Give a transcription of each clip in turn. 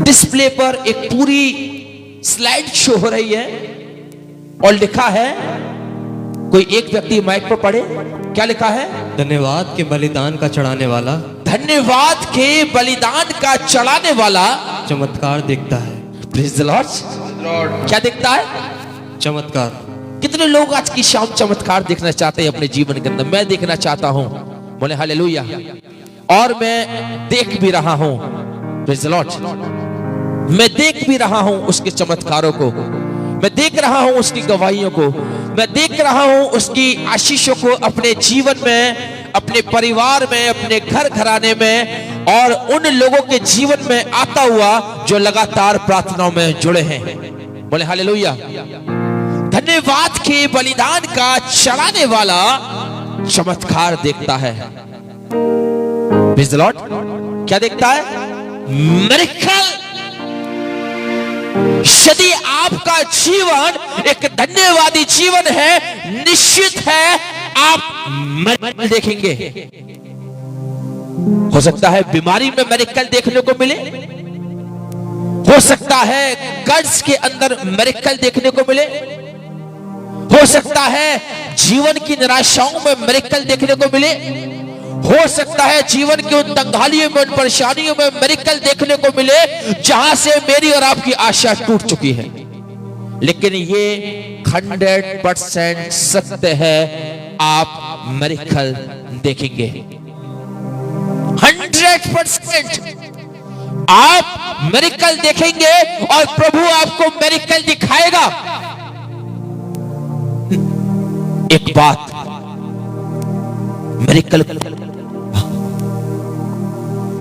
Display पर एक पूरी स्लाइड शो हो रही है और लिखा है, कोई एक व्यक्ति माइक पर पढ़े, क्या लिखा है? धन्यवाद के बलिदान का चढ़ाने वाला, धन्यवाद के बलिदान का चढ़ाने वाला चमत्कार देखता है। Praise the Lord. क्या देखता है? चमत्कार। कितने लोग आज की शाम चमत्कार देखना चाहते हैं अपने जीवन के अंदर? मैं देखना चाहता हूं, बोले हालेलुया। और मैं देख भी रहा हूं, प्रेज़ द लॉर्ड। मैं देख भी रहा हूं उसके चमत्कारों को, मैं देख रहा हूं उसकी गवाहियों को, मैं देख रहा हूं उसकी आशीषों को अपने जीवन में, अपने परिवार में, अपने घर घराने में और उन लोगों के जीवन में आता हुआ जो लगातार प्रार्थनाओं में जुड़े हैं। बोले हालेलुया। धन्यवाद के बलिदान का चढ़ाने वाला चमत्कार देखता है। Praise the Lord. क्या देखता है? मिरेकल। यदि आपका जीवन एक धन्यवादी जीवन है, निश्चित है आप मिरेकल देखेंगे। हो सकता है बीमारी में मिरेकल देखने को मिले, हो सकता है कर्ज के अंदर मिरेकल देखने को मिले, हो सकता है जीवन की निराशाओं में मिरेकल देखने को मिले, हो सकता है जीवन की उन तंगालियों में, उन परेशानियों में मिरेकल देखने को मिले जहां से मेरी और आपकी आशा टूट चुकी है। लेकिन ये 100% सत्य है, आप मिरेकल देखेंगे। 100% आप मिरेकल देखेंगे और प्रभु आपको मिरेकल दिखाएगा। एक बात, मिरेकल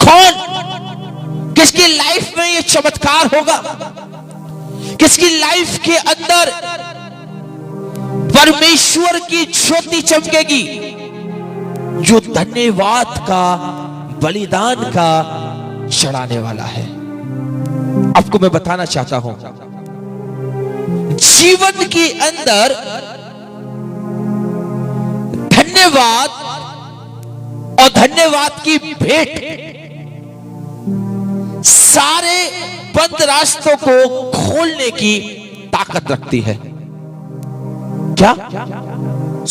कौन, किसकी लाइफ में ये चमत्कार होगा, किसकी लाइफ के अंदर परमेश्वर की ज्योति चमकेगी? जो धन्यवाद का बलिदान का चढ़ाने वाला है। आपको मैं बताना चाहता हूं, जीवन के अंदर धन्यवाद और धन्यवाद की भेंट सारे बंद रास्तों को खोलने की ताकत रखती है। क्या?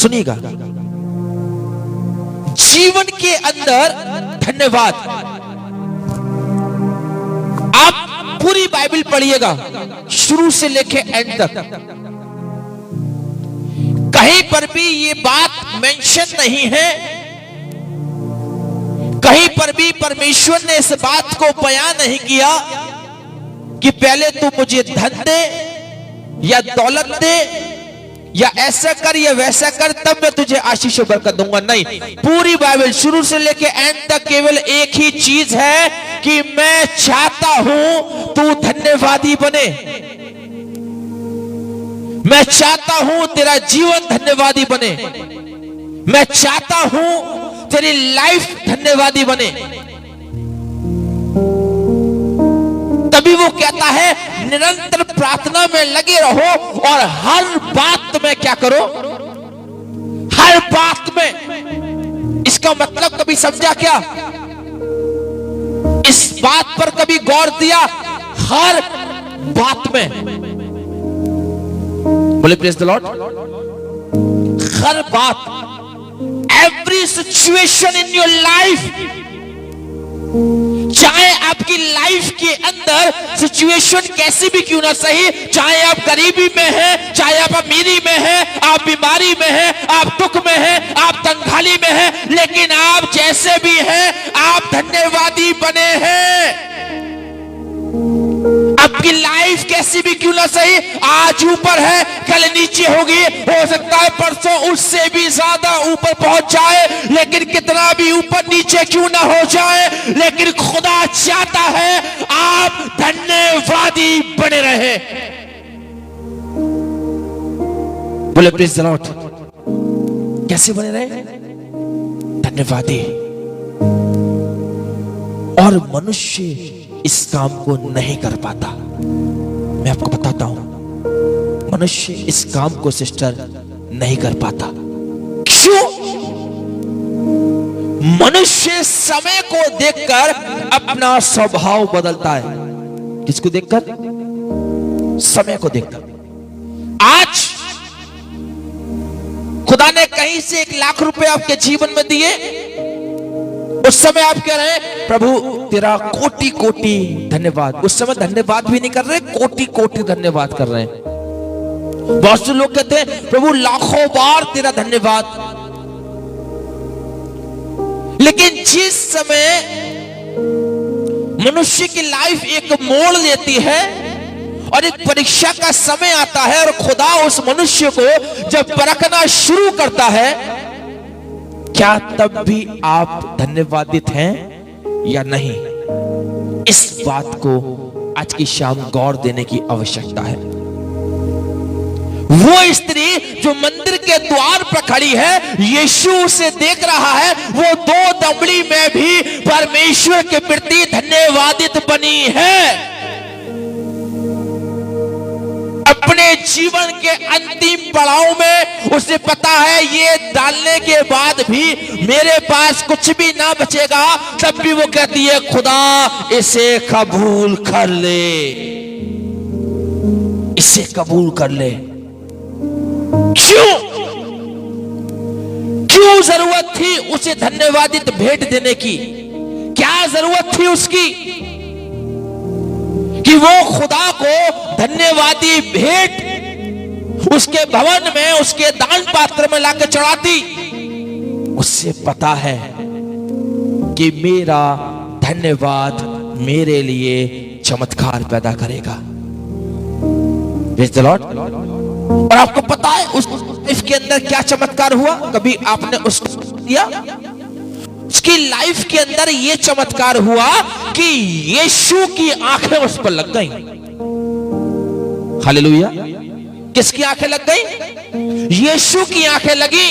सुनिएगा, जीवन के अंदर धन्यवाद, आप पूरी बाइबल पढ़िएगा शुरू से लेके एंड तक, कहीं पर भी ये बात मेंशन नहीं है, कहीं पर भी परमेश्वर ने इस बात को बयान नहीं किया कि पहले तू मुझे धन दे या दौलत दे या ऐसा कर या वैसा कर तब मैं तुझे आशीष और बरकत दूंगा। नहीं, पूरी बाइबल शुरू से लेके एंड तक केवल एक ही चीज है कि मैं चाहता हूं तू धन्यवादी बने, मैं चाहता हूं तेरा जीवन धन्यवादी बने, मैं चाहता हूं तेरी लाइफ धन्यवादी बने। तभी वो कहता है निरंतर प्रार्थना में लगे रहो और हर बात में क्या करो? हर बात में। इसका मतलब कभी समझा क्या? इस बात पर कभी गौर दिया? हर बात में। बोले प्रेज़ द लॉर्ड। हर बात, every situation in your life, चाहे आपकी लाइफ के अंदर सिचुएशन कैसी भी क्यों ना सही, चाहे आप गरीबी में हैं, चाहे आप अमीरी में हैं, आप बीमारी में हैं, आप दुख में हैं, आप तंगहाली में हैं, लेकिन आप जैसे भी हैं आप धन्यवादी बने हैं। आपकी लाइफ कैसी भी क्यों ना सही, आज ऊपर है कल नीचे होगी, हो सकता है परसों उससे भी ज्यादा ऊपर पहुंच जाए, लेकिन कितना भी ऊपर नीचे क्यों ना हो जाए, लेकिन खुदा चाहता है आप धन्यवादी बने रहे। बोले प्रेज़ द लॉर्ड। कैसे बने रहे? धन्यवादी। और मनुष्य इस काम को नहीं कर पाता। मैं आपको बताता हूं, मनुष्य इस काम को सिस्टर नहीं कर पाता। क्यों? मनुष्य समय को देखकर अपना स्वभाव बदलता है। किसको देखकर? समय को देखकर। आज खुदा ने कहीं से 1 लाख रुपए आपके जीवन में दिए, उस समय आप कह रहे हैं प्रभु तेरा कोटि कोटि धन्यवाद। उस समय धन्यवाद भी नहीं कर रहे, कोटि कोटि धन्यवाद कर रहे हैं। बहुत से लोग कहते हैं प्रभु लाखों बार तेरा धन्यवाद। लेकिन जिस समय मनुष्य की लाइफ एक मोड़ लेती है और एक परीक्षा का समय आता है और खुदा उस मनुष्य को जब परखना शुरू करता है, क्या तब भी आप धन्यवादित हैं या नहीं? इस बात को आज की शाम गौर देने की आवश्यकता है। वो स्त्री जो मंदिर के द्वार पर खड़ी है, यीशु उसे देख रहा है, वो 2 दमड़ी में भी परमेश्वर के प्रति धन्यवादित बनी है। अपने जीवन के अंतिम पड़ाव में उसे पता है ये डालने के बाद भी मेरे पास कुछ भी ना बचेगा, तब भी वो कहती है खुदा इसे कबूल कर ले, इसे कबूल कर ले। क्यों जरूरत थी उसे धन्यवादित भेंट देने की? क्या जरूरत थी उसकी कि वो खुदा को धन्यवादी भेंट उसके भवन में, उसके दान पात्र में लाकर चढ़ाती? उससे पता है कि मेरा धन्यवाद मेरे लिए चमत्कार पैदा करेगा। Praise the Lord. और आपको पता है उस लाइफ के अंदर क्या चमत्कार हुआ? कभी आपने उसको दिया? उसकी लाइफ के अंदर यह चमत्कार हुआ कि यीशु की आंखें उस पर लग गई। हालेलुया। किसकी आंखें लग गई? यीशु की आंखें लगी।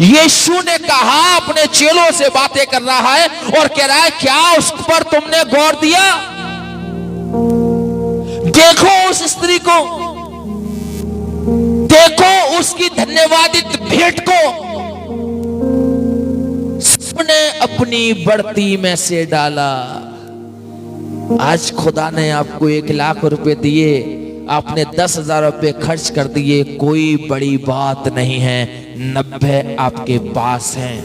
यीशु ने कहा, अपने चेलों से बातें कर रहा है और कह रहा है क्या उस पर तुमने गौर दिया? देखो उस स्त्री को, देखो उसकी धन्यवादित भेंट को। सबने अपनी बढ़ती में से डाला। आज खुदा ने आपको 1 लाख रुपए दिए, आपने 10,000 रुपए खर्च कर दिए, कोई बड़ी बात नहीं है। 90 आपके पास हैं,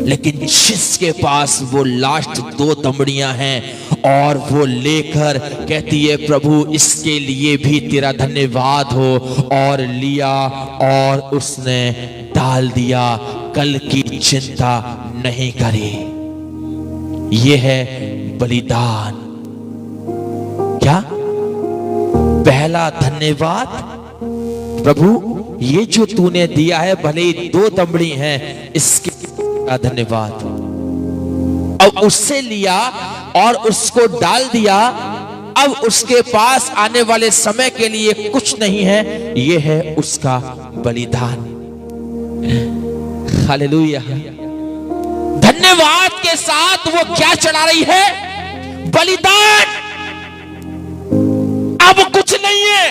लेकिन जिसके पास वो लास्ट 2 दमड़ियां हैं और वो लेकर कहती है प्रभु इसके लिए भी तेरा धन्यवाद हो, और लिया और उसने डाल दिया, कल की चिंता नहीं करी। ये है बलिदान। क्या? पहला धन्यवाद, प्रभु ये जो तूने दिया है भले ही 2 दमड़ी हैं, इसके धन्यवाद। अब उससे लिया और उसको डाल दिया। अब उसके पास आने वाले समय के लिए कुछ नहीं है, यह है उसका बलिदान। हालेलुया। धन्यवाद के साथ वो क्या चढ़ा रही है? बलिदान। अब कुछ नहीं है,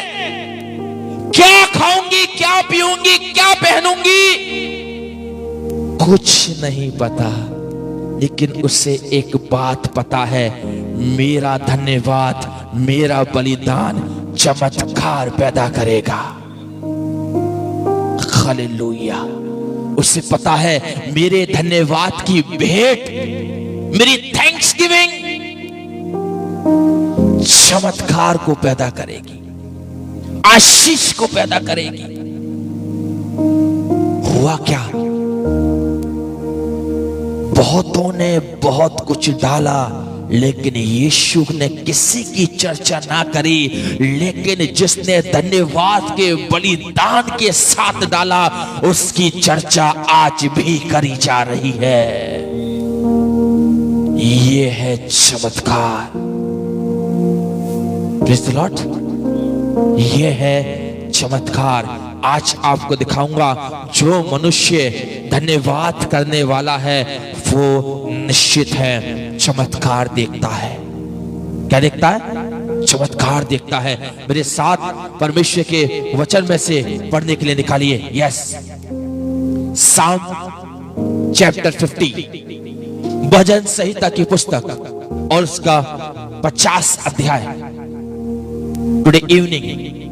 क्या खाऊंगी, क्या पीऊंगी, क्या पहनूंगी, कुछ नहीं पता, लेकिन उसे एक बात पता है, मेरा धन्यवाद, मेरा बलिदान चमत्कार पैदा करेगा। हालेलुया। उसे पता है मेरे धन्यवाद की भेंट, मेरी थैंक्सगिविंग चमत्कार को पैदा करेगी, आशीष को पैदा करेगी। हुआ क्या? बहुतों ने बहुत कुछ डाला, लेकिन यीशु ने किसी की चर्चा ना करी, लेकिन जिसने धन्यवाद के बलिदान के साथ डाला उसकी चर्चा आज भी करी जा रही है। ये है चमत्कार। Praise the Lord. ये है चमत्कार। आज आपको दिखाऊंगा, जो मनुष्य धन्यवाद करने वाला है वो निश्चित है चमत्कार देखता है। क्या देखता है? चमत्कार देखता है। मेरे साथ परमेश्वर के वचन में से पढ़ने के लिए निकालिए। यस, साम चैप्टर 50, भजन संहिता की पुस्तक और उसका 50 अध्याय today evening,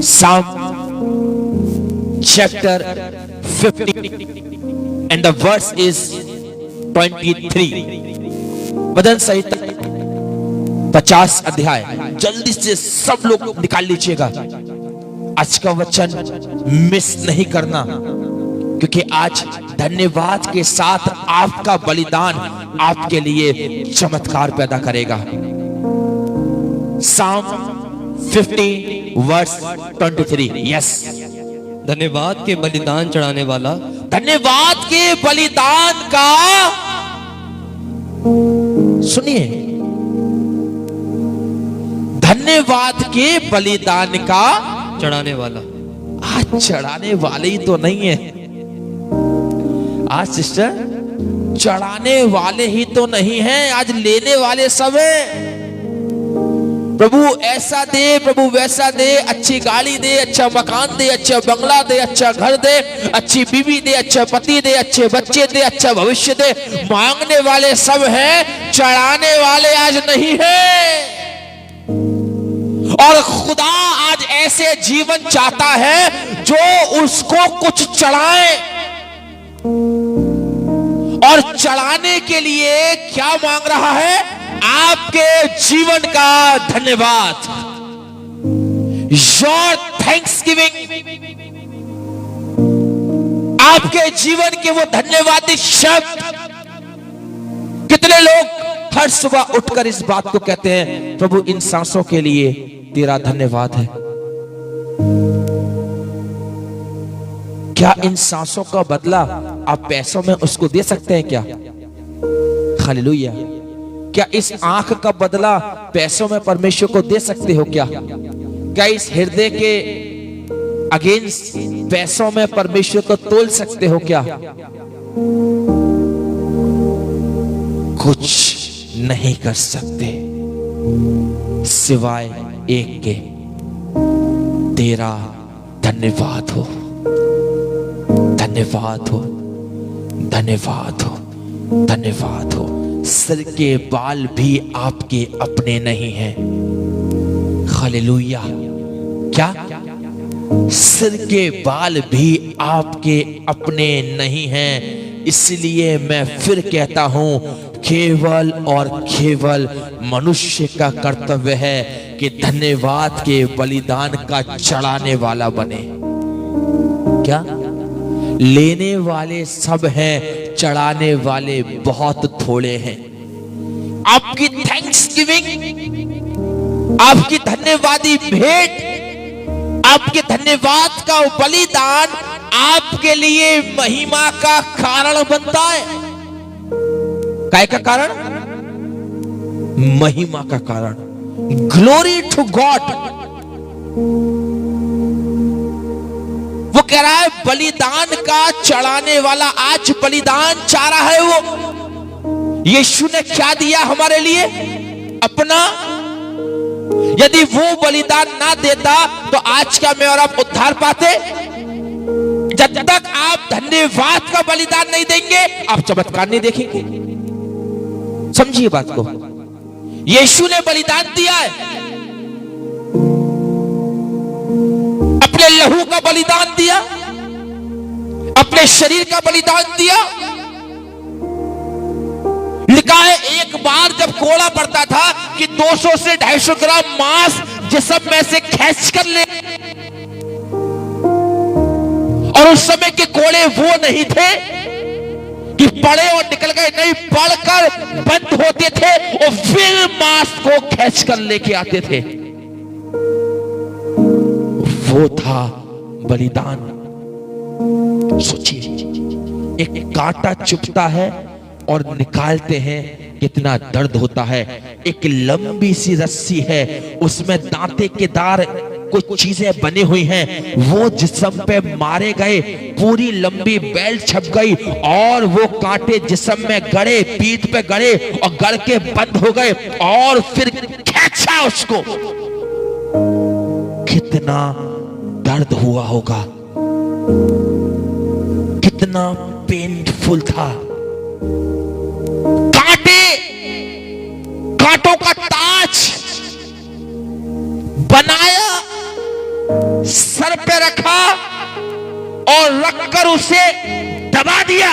Psalm chapter 50 and the verse is 23. वदन संहिता 50 अध्याय जल्दी से सब लोग निकाल लीजिएगा। आज का वचन मिस नहीं करना, क्योंकि आज धन्यवाद के साथ आपका बलिदान आपके लिए चमत्कार पैदा करेगा। Psalm 50 verse 23. Yes. धन्यवाद के बलिदान चढ़ाने वाला, धन्यवाद के बलिदान का, सुनिए, धन्यवाद के बलिदान का चढ़ाने वाला। आज चढ़ाने वाले ही तो नहीं है। आज सिस्टर चढ़ाने वाले ही तो नहीं है, आज लेने वाले सब हैं। प्रभु ऐसा दे, प्रभु वैसा दे, अच्छी गाड़ी दे, अच्छा मकान दे, अच्छा बंगला दे, अच्छा घर दे, अच्छी बीवी दे, अच्छा पति दे, अच्छे बच्चे दे, अच्छा भविष्य दे। मांगने वाले सब हैं, चढ़ाने वाले आज नहीं है। और खुदा आज ऐसे जीवन चाहता है जो उसको कुछ चढ़ाए। और चढ़ाने के लिए क्या मांग रहा है? आपके जीवन का धन्यवाद, योर थैंक्सगिविंग। आपके जीवन के वो धन्यवादी शब्द। कितने लोग हर सुबह उठकर इस बात को कहते हैं, प्रभु इन सांसों के लिए तेरा धन्यवाद है। क्या इन सांसों का बदला आप पैसों में उसको दे सकते हैं क्या? हालेलुया। क्या इस आंख का बदला पैसों में परमेश्वर को दे सकते हो क्या? क्या इस हृदय के अगेंस्ट पैसों में परमेश्वर को तोल सकते हो क्या? कुछ नहीं कर सकते सिवाय एक के, तेरा धन्यवाद हो, धन्यवाद हो, धन्यवाद हो, धन्यवाद हो। सिर के बाल भी आपके अपने नहीं हैं। हालेलुया। क्या? सिर के बाल भी आपके अपने नहीं हैं। इसलिए मैं फिर कहता हूं, केवल और केवल मनुष्य का कर्तव्य है कि धन्यवाद के बलिदान का चढ़ाने वाला बने। क्या? लेने वाले सब हैं, चढ़ाने वाले बहुत थोड़े हैं। आपकी थैंक्सगिविंग, आपकी धन्यवादी भेंट, आपके धन्यवाद का बलिदान आपके लिए महिमा का कारण बनता है। काय का कारण? महिमा का कारण। Glory to God. वो कह रहा है बलिदान का चढ़ाने वाला आज बलिदान चाह रहा है। वो यीशु ने क्या दिया हमारे लिए? अपना। यदि वो बलिदान ना देता तो आज का मैं और आप उद्धार पाते? जब तक आप धन्यवाद का बलिदान नहीं देंगे, आप चमत्कार नहीं देखेंगे। समझिए बात को। यीशु ने बलिदान दिया है, अपने लहू का बलिदान दिया, अपने शरीर का बलिदान दिया। लिखा है एक बार जब कोड़ा पड़ता था कि 200 से 250 ग्राम मांस जिस्म में से खींच कर ले, और उस समय के कोड़े वो नहीं थे कि पड़े और निकल गए, नहीं, पड़कर बंद होते थे और फिर मांस को खींच कर लेके आते थे। वो था बलिदान। सोचिए, एक कांटा चुभता है और निकालते हैं, कितना दर्द होता है। एक लंबी सी रस्सी है, उसमें दांते के दार कुछ चीजें बनी हुई हैं। वो जिस्म पे मारे गए, पूरी लंबी बेल्ट छप गई और वो कांटे जिस्म में गड़े, पीठ पे गड़े और गड़ के बंद हो गए और फिर खींचा उसको। कितना दर्द हुआ होगा, कितना पेनफुल था। कांटे और रखकर उसे दबा दिया।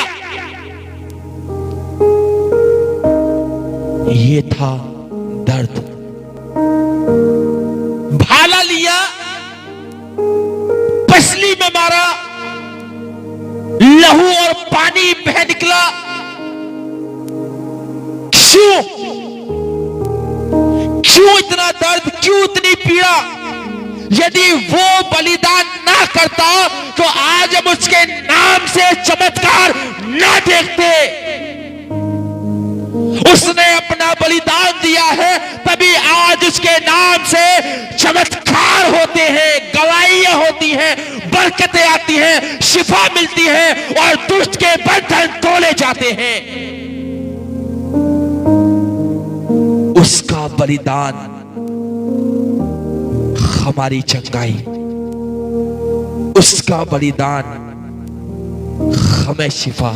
ये था दर्द। भाला लिया, पसली में मारा, लहू और पानी बह निकला। क्यों इतना दर्द, क्यों इतनी पीड़ा? यदि वो बलिदान ना करता तो आज हम उसके नाम से चमत्कार ना देखते। उसने अपना बलिदान दिया है, तभी आज उसके नाम से चमत्कार होते हैं, गवाहियां होती हैं, बरकतें आती हैं, शिफा मिलती है और दुष्ट के बंधन तोड़े जाते हैं। उसका बलिदान हमारी चंगाई, उसका बलिदान हमें शिफा,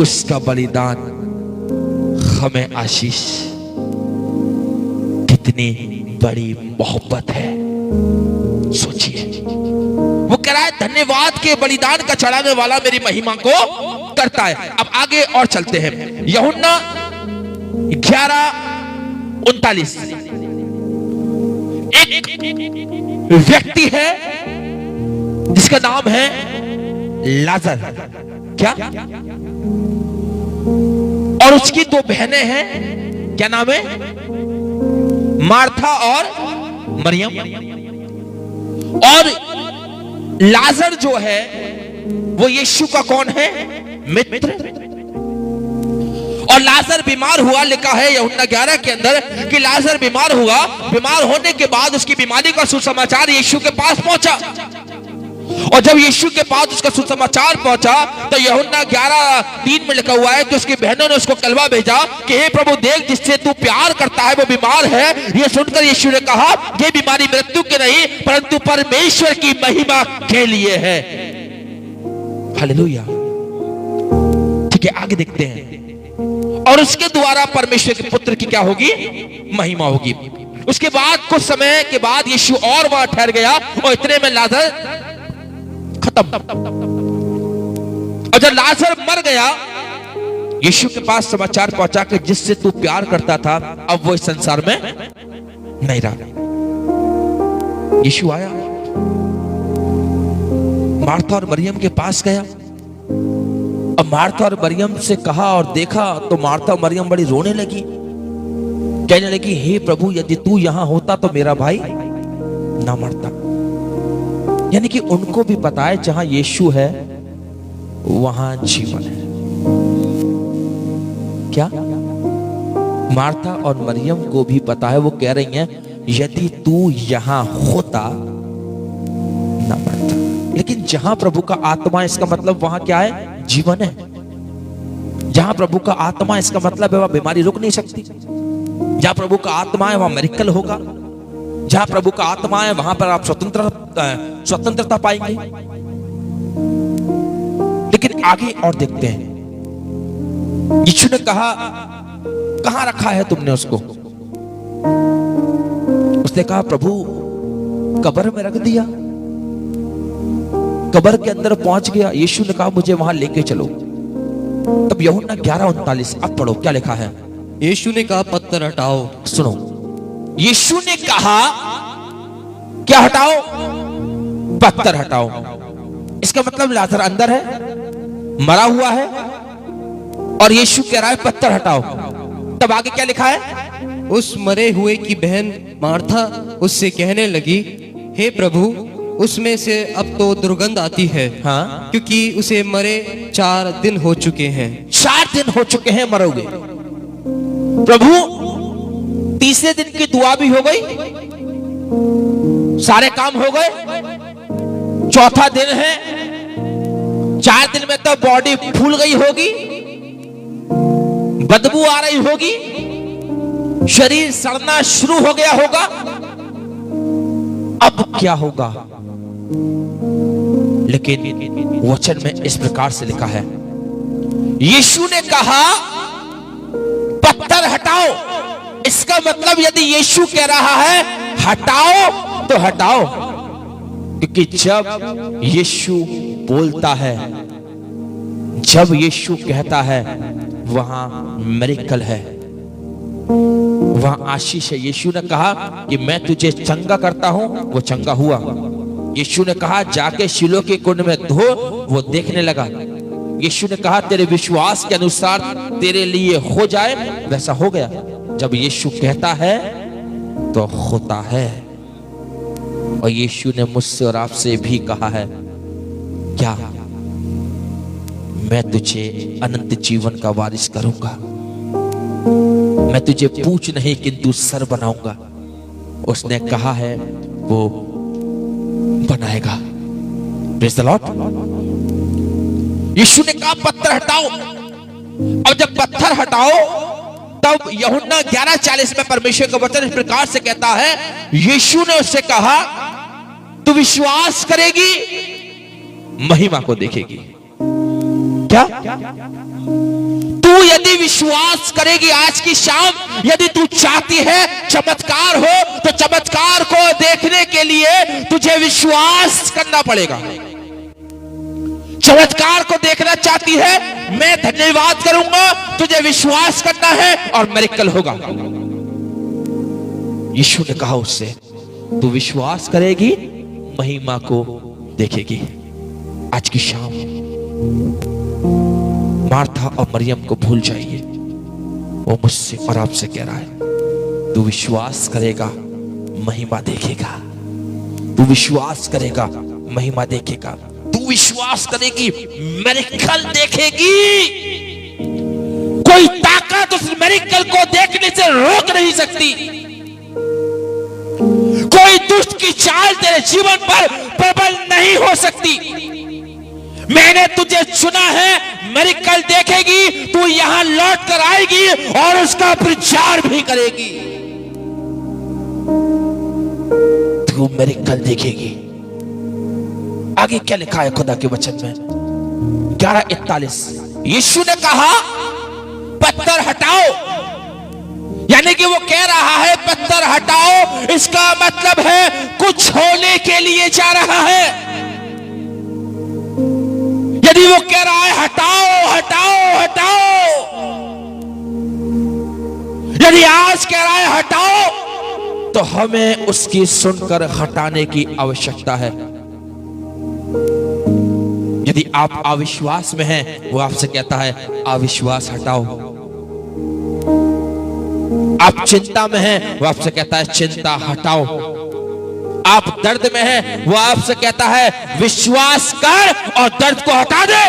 उसका बलिदान हमें आशीष। कितनी बड़ी मोहब्बत है, सोचिए। वो कह रहा है धन्यवाद के बलिदान का चढ़ाने वाला मेरी महिमा को करता है। अब आगे और चलते हैं। यूहन्ना 11:39। एक व्यक्ति है जिसका नाम है लाजर। क्या? और उसकी दो बहनें हैं। क्या नाम है? मार्था और मरियम। और लाजर जो है वो यीशु का कौन है? मित्र। और लाजर बीमार हुआ। लिखा है यूहन्ना 11 के अंदर कि लाजर बीमार हुआ। बीमार होने के बाद उसकी बीमारी का सुसमाचार यीशु के पास पहुंचा। और जब यीशु के पास उसका सुसमाचार पहुंचा तो यूहन्ना 11:3 में लिखा हुआ है कि उसकी बहनों ने उसको कलवा भेजा कि हे प्रभु, देख जिससे तू प्यार करता है वो बीमार है। यह सुनकर यीशु ने कहा, ये बीमारी मृत्यु की नहीं परंतु परमेश्वर की महिमा के लिए है। हालेलुया। ठीक है, आगे देखते हैं। और उसके द्वारा परमेश्वर के पुत्र की क्या होगी? महिमा होगी। उसके बाद कुछ समय के बाद यीशु और वहां ठहर गया और इतने में लाजर खत्म। और जब लाजर मर गया, यीशु के पास समाचार पहुंचा कि जिससे तू प्यार करता था अब वो इस संसार में नहीं रहा। यीशु आया, मार्था और मरियम के पास गया। अब मार्था और मरियम से कहा और देखा तो मार्था और मरियम बड़ी रोने लगी, कहने लगी, हे प्रभु, यदि तू यहां होता तो मेरा भाई ना मरता। यानी कि उनको भी पता है जहां यीशु है वहां जीवन है। क्या? मार्था और मरियम को भी पता है। वो कह रही हैं, यदि तू यहां होता ना मरता। लेकिन जहां प्रभु का आत्मा है, इसका मतलब वहां क्या है? जीवन है। जहां प्रभु का आत्मा, इसका मतलब है वहां बीमारी रुक नहीं सकती। जहां प्रभु का आत्मा है वहां मिरेकल होगा। जहां प्रभु का आत्मा है वहां पर आप स्वतंत्रता पाएंगे। लेकिन आगे और देखते हैं। यीशु ने कहा, कहां रखा है तुमने उसको? उसने कहा, प्रभु, कब्र में रख दिया। कब्र के अंदर पहुंच गया। यीशु ने कहा, मुझे वहां लेके चलो। तब यूहन्ना 11:39 अब पढ़ो, क्या लिखा है? यीशु ने कहा, पत्थर हटाओ। सुनो, यीशु ने कहा क्या हटाओ? पत्थर हटाओ। इसका मतलब लाजर अंदर है, मरा हुआ है, और यीशु कह रहा है पत्थर हटाओ। तब आगे क्या लिखा है? उस मरे हुए की बहन मार्था उससे कहने लगी, हे प्रभु, उसमें से अब तो दुर्गंध आती है। हाँ? क्योंकि उसे मरे 4 दिन हो चुके हैं। 4 दिन हो चुके हैं मरोगे। प्रभु, तीसरे दिन की दुआ भी हो गई, सारे काम हो गए, चौथा दिन है, 4 दिन में तो बॉडी फूल गई होगी, बदबू आ रही होगी, शरीर सड़ना शुरू हो गया होगा। अब क्या होगा? लेकिन वचन में इस प्रकार से लिखा है, यीशु ने कहा पत्थर हटाओ। इसका मतलब यदि यीशु कह रहा है हटाओ तो हटाओ, क्योंकि जब यीशु बोलता है, जब यीशु कहता है वहां मिरेकल है, वहां आशीष है। यीशु ने कहा कि मैं तुझे चंगा करता हूं, वो चंगा हुआ। यीशु ने कहा जाके शिलो के कुंड में धो, वो देखने लगा। यीशु ने कहा तेरे विश्वास के अनुसार तेरे लिए हो जाए, वैसा हो गया। जब यीशु कहता है तो होता है। और यीशु ने मुझसे और आपसे भी कहा है, क्या मैं तुझे अनंत जीवन का वारिस करूंगा, मैं तुझे पूछ नहीं किंतु सर बनाऊंगा। उसने कहा है वो बनाएगा। Praise the Lord. यीशु ने कहा पत्थर हटाओ। और जब पत्थर हटाओ तब यूहन्ना 11:40 में परमेश्वर का वचन इस प्रकार से कहता है, यीशु ने उससे कहा तू विश्वास करेगी, महिमा को देखेगी। क्या? तू यदि विश्वास करेगी, आज की शाम यदि तू चाहती है चमत्कार हो, तो चमत्कार को देखने के लिए तुझे विश्वास करना पड़ेगा। चमत्कार को देखना चाहती है, मैं धन्यवाद करूंगा, तुझे विश्वास करना है और मिरेकल होगा। यीशु ने कहा उससे तू विश्वास करेगी, महिमा को देखेगी। आज की शाम मार्था और मरियम को भूल जाइए। वो मुझसे और आपसे कह रहा है तू विश्वास करेगा, महिमा देखेगा। तू विश्वास करेगा, महिमा देखेगा। तू विश्वास करेगी, मिरेकल देखेगी। कोई ताकत उस मिरेकल को देखने से रोक नहीं सकती। कोई दुष्ट की चाल तेरे जीवन पर प्रबल नहीं हो सकती। मैंने तुझे चुना है, मिरेकल देखेगी, तू यहां लौट कर आएगी और उसका प्रचार भी करेगी। तू मिरेकल देखेगी। आगे क्या लिखा है खुदा के वचन में? 11:41 यीशु ने कहा पत्थर हटाओ। यानी कि वो कह रहा है पत्थर हटाओ, इसका मतलब है कुछ होने के लिए जा रहा है। यदि वो कह रहा है हटाओ हटाओ हटाओ, यदि आज कह रहा है हटाओ, तो हमें उसकी सुनकर हटाने की आवश्यकता है। यदि आप अविश्वास में हैं, वो आपसे कहता है अविश्वास हटाओ। आप चिंता में हैं, वो आपसे कहता है चिंता हटाओ। आप दर्द में हैं, वो आपसे कहता है विश्वास कर और दर्द को हटा दे।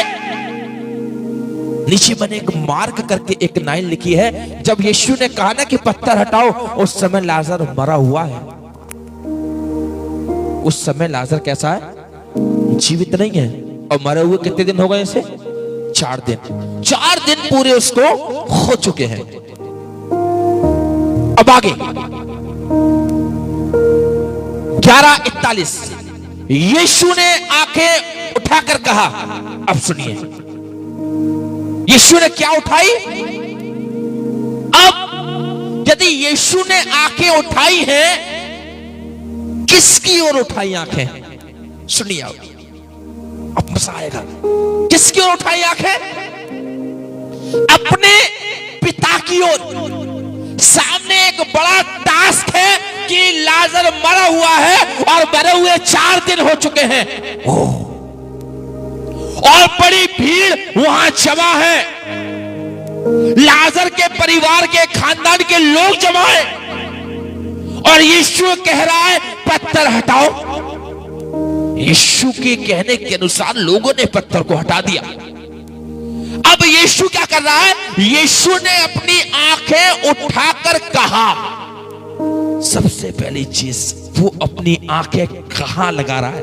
नीचे मैंने एक मार्क करके एक लाइन लिखी है। जब यीशु ने कहा ना कि पत्थर हटाओ, उस समय लाजर मरा हुआ है। उस समय लाजर कैसा है? जीवित नहीं है। और मरे हुए कितने दिन हो गए इसे? 4 दिन। 4 दिन पूरे उसको हो चुके हैं। अब आगे 11:41 यीशु ने आंखें उठाकर कहा। अब सुनिए, यीशु ने क्या उठाई? अब यदि यीशु ने आंखें उठाई हैं, किसकी ओर उठाई आंखें? सुनिए, अब मजा आएगा। किसकी ओर उठाई आंखें? अपने पिता की ओर। सामने एक बड़ा टास्क है कि लाजर मरा हुआ है और मरे हुए 4 दिन हो चुके हैं। और बड़ी भीड़ वहां जमा है। लाजर के परिवार के खानदान के लोग जमा है। और यीशु कह रहा है पत्थर हटाओ। यीशु के कहने के अनुसार लोगों ने पत्थर को हटा दिया। अब यीशु क्या कर रहा है? यीशु ने अपनी आंखें उठाकर कहा। सबसे पहली चीज, वो अपनी आंखें कहां लगा रहा है?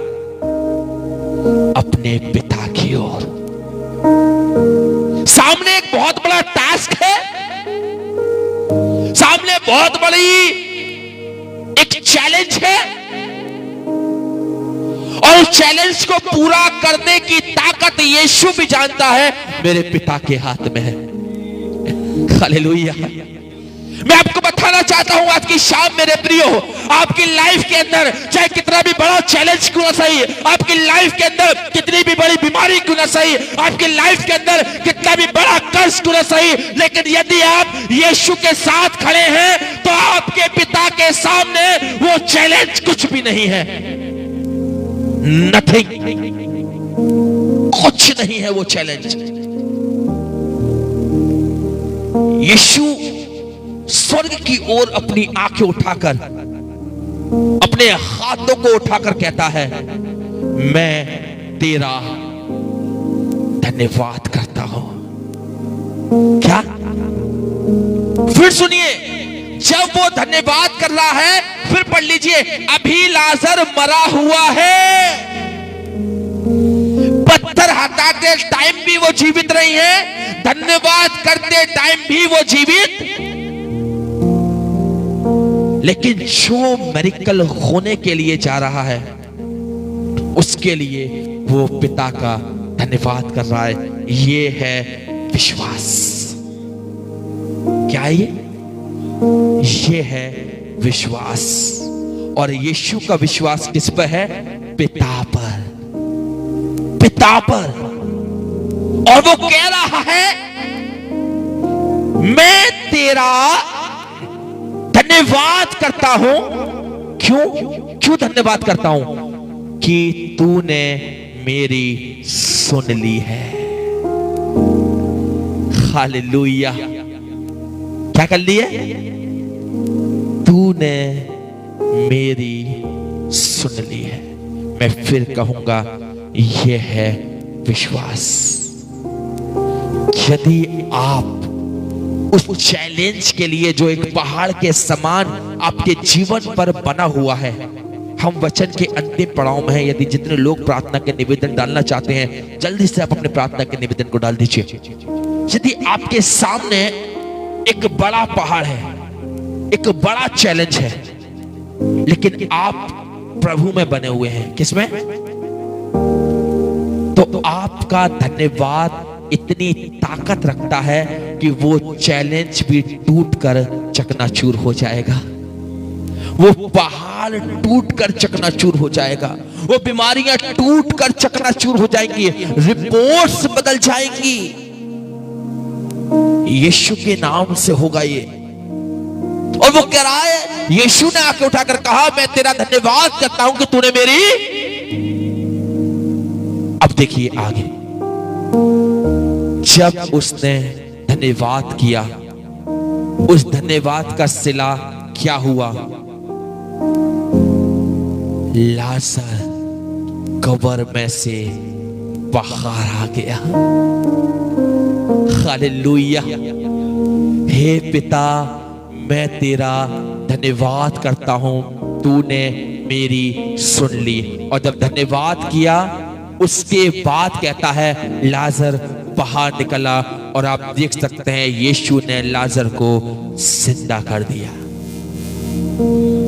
अपने पिता की ओर। सामने एक बहुत बड़ा टास्क है। सामने बहुत बड़ी एक चैलेंज है। और चैलेंज को पूरा करने की ताकत यीशु भी जानता है मेरे पिता के हाथ में है। हालेलुया। मैं आपको उठाना चाहता हूं आज की शाम मेरे प्रियो। आपकी लाइफ के अंदर चाहे कितना भी बड़ा चैलेंज क्यों ना सही, आपकी लाइफ के अंदर कितनी भी बड़ी बीमारी क्यों ना सही, आपकी लाइफ के अंदर कितना भी बड़ा कर्ज क्यों ना सही, लेकिन यदि आप यीशु के साथ खड़े हैं तो आपके पिता के सामने वो चैलेंज कुछ भी नहीं है। नथिंग, कुछ नहीं है वो चैलेंज। यीशु स्वर्ग की ओर अपनी आंखें उठाकर, अपने हाथों को उठाकर कहता है, मैं तेरा धन्यवाद करता हूं। क्या? फिर सुनिए, जब वो धन्यवाद कर रहा है, फिर पढ़ लीजिए, अभी लाजर मरा हुआ है। पत्थर हटाते टाइम भी वो जीवित रही है, धन्यवाद करते टाइम भी वो जीवित। लेकिन जो मिरेकल होने के लिए जा रहा है, उसके लिए वो पिता का धन्यवाद कर रहा है। ये है विश्वास। क्या ये है विश्वास। और यीशु का विश्वास किस पर है? पिता पर, पिता पर। और वो कह रहा है, मैं तेरा धन्यवाद करता हूं। क्यों धन्यवाद करता हूं? कि तूने मेरी सुन ली है। हालेलुया। क्या कर ली है? तूने मेरी सुन ली है। मैं फिर कहूंगा, यह है विश्वास। यदि आप उस चैलेंज के लिए जो एक पहाड़ के समान आपके जीवन पर बना हुआ है, हम वचन के अंतिम पड़ाव में हैं। यदि जितने लोग प्रार्थना के निवेदन डालना चाहते हैं, जल्दी से आप अपने प्रार्थना के निवेदन को डाल दीजिए। यदि आपके सामने एक बड़ा पहाड़ है, एक बड़ा चैलेंज है, लेकिन आप प्रभु में बने हुए हैं, किसमें? तो आपका धन्यवाद इतनी ताकत रखता है कि वो चैलेंज भी टूटकर चकनाचूर हो जाएगा। वो पहाड़ टूटकर चकनाचूर हो जाएगा, वो बीमारियां टूटकर चकनाचूर हो जाएंगी, रिपोर्ट्स बदल जाएंगी। यीशु के नाम से होगा ये। और वो कह रहा है, यीशु ने आके उठाकर कहा, मैं तेरा धन्यवाद करता हूं कि तूने मेरी। अब देखिए आगे, जब उसने धन्यवाद किया, उस धन्यवाद का सिला क्या हुआ? लाजर कब्र में से बाहर आ गया। हालेलुया। हे पिता, मैं तेरा धन्यवाद करता हूं, तूने मेरी सुन ली। और जब धन्यवाद किया, उसके बाद कहता है, लाजर बाहर निकला। और आप देख सकते हैं, यीशु ने लाजर को जिंदा कर दिया।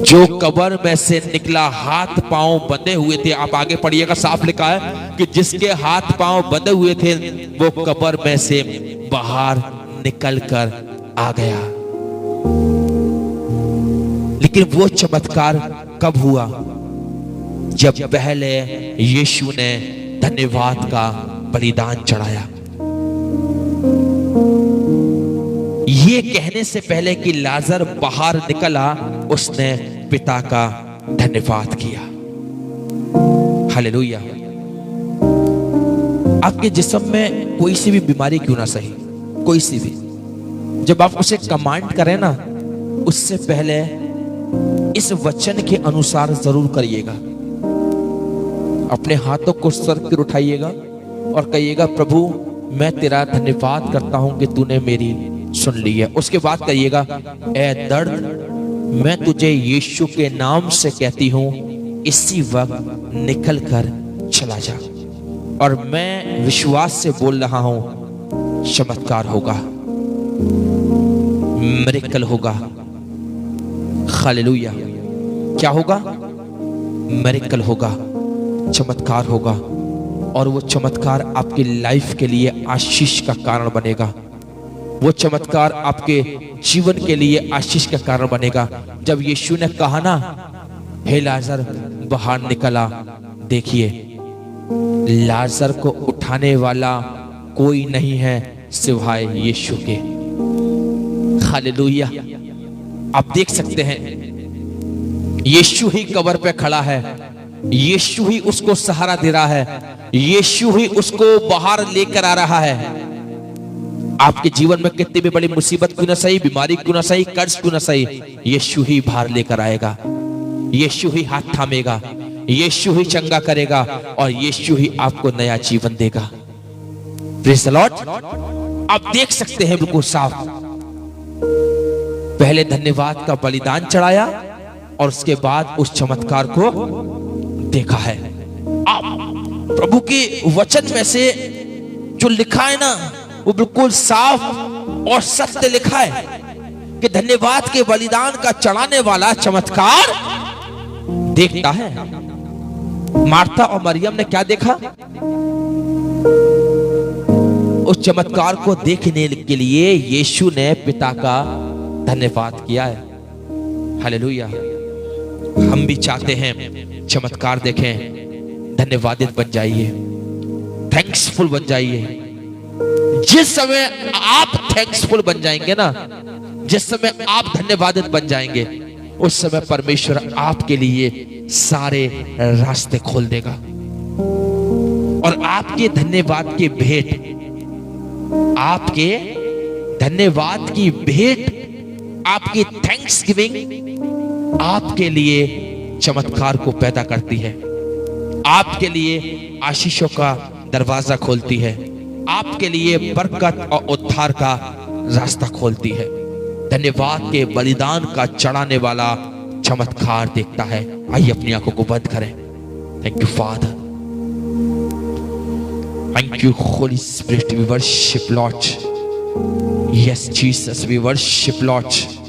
जो कब्र में से निकला, हाथ पांव बंधे हुए थे, आप आगे पढ़िएगा, साफ लिखा है कि जिसके हाथ पांव बंधे हुए थे, वो कब्र में से बाहर निकल कर आ गया। लेकिन वो चमत्कार कब हुआ? जब पहले यीशु ने धन्यवाद का बलिदान चढ़ाया। ये कहने से पहले कि लाजर बाहर निकला, उसने पिता का धन्यवाद किया। हालेलुया। आपके जिस्म में कोई सी भी बीमारी क्यों ना सही, कोई सी भी, जब आप उसे कमांड करें ना, उससे पहले इस वचन के अनुसार जरूर करिएगा। अपने हाथों को सर पर उठाइएगा और कहिएगा, प्रभु मैं तेरा धन्यवाद करता हूं कि तूने मेरी सुन ली है। उसके बाद कहिएगा, ए दर्द, मैं तुझे यीशु के नाम से कहती हूं, इसी वक्त निकल कर चला जा। और मैं विश्वास से बोल रहा हूं, चमत्कार होगा, मिरेकल होगा। हालेलुया। क्या होगा? मिरेकल होगा, चमत्कार होगा। और वो चमत्कार आपकी लाइफ के लिए आशीष का कारण बनेगा। वो चमत्कार आपके जीवन के लिए आशीष का कारण बनेगा। जब यीशु ने कहा ना, हे लाजर बाहर निकला, देखिए लाजर को उठाने वाला कोई नहीं है सिवाय यीशु के। हालेलुया। आप देख सकते हैं यीशु ही कब्र पे खड़ा है, यीशु ही उसको सहारा दे रहा है, यीशु ही उसको बाहर लेकर आ रहा है। आपके जीवन में कितनी भी बड़ी मुसीबत क्यों ना सही, बीमारी क्यों ना सही, कर्ज क्यों ना सही, यीशु ही बाहर लेकर आएगा, यीशु ही हाथ थामेगा, यीशु ही चंगा करेगा और यीशु ही आपको नया जीवन देगा। Praise the Lord. आप देख सकते हैं बिल्कुल साफ, पहले धन्यवाद का बलिदान चढ़ाया और उसके बाद उस चमत्कार को देखा है। आप प्रभु के वचन में से जो लिखा है ना, वो बिल्कुल साफ और सत्य लिखा है कि धन्यवाद के बलिदान का चढ़ाने वाला चमत्कार देखता है। मार्था और मरियम ने क्या देखा? उस चमत्कार को देखने के लिए यीशु ने पिता का धन्यवाद किया है। हालेलुया। हम भी चाहते हैं चमत्कार देखें, धन्यवादित बन जाइए, थैंक्सफुल बन जाइए। जिस समय आप थैंक्सफुल बन जाएंगे ना, जिस समय आप धन्यवादित बन जाएंगे, उस समय परमेश्वर आपके लिए सारे रास्ते खोल देगा और आपके धन्यवाद की भेंट, आपके धन्यवाद की भेंट, आपकी थैंक्स गिविंग आपके लिए चमत्कार को पैदा करती है, आपके लिए आशीषों का दरवाजा खोलती है, आपके लिए बरकत और उद्धार का रास्ता खोलती है। धन्यवाद के बलिदान का चढ़ाने वाला चमत्कार देखता है। आइए अपनी आंखों को बंद करें। Thank you Father, thank you Holy Spirit, we worship Lord. Yes Jesus, we worship Lord.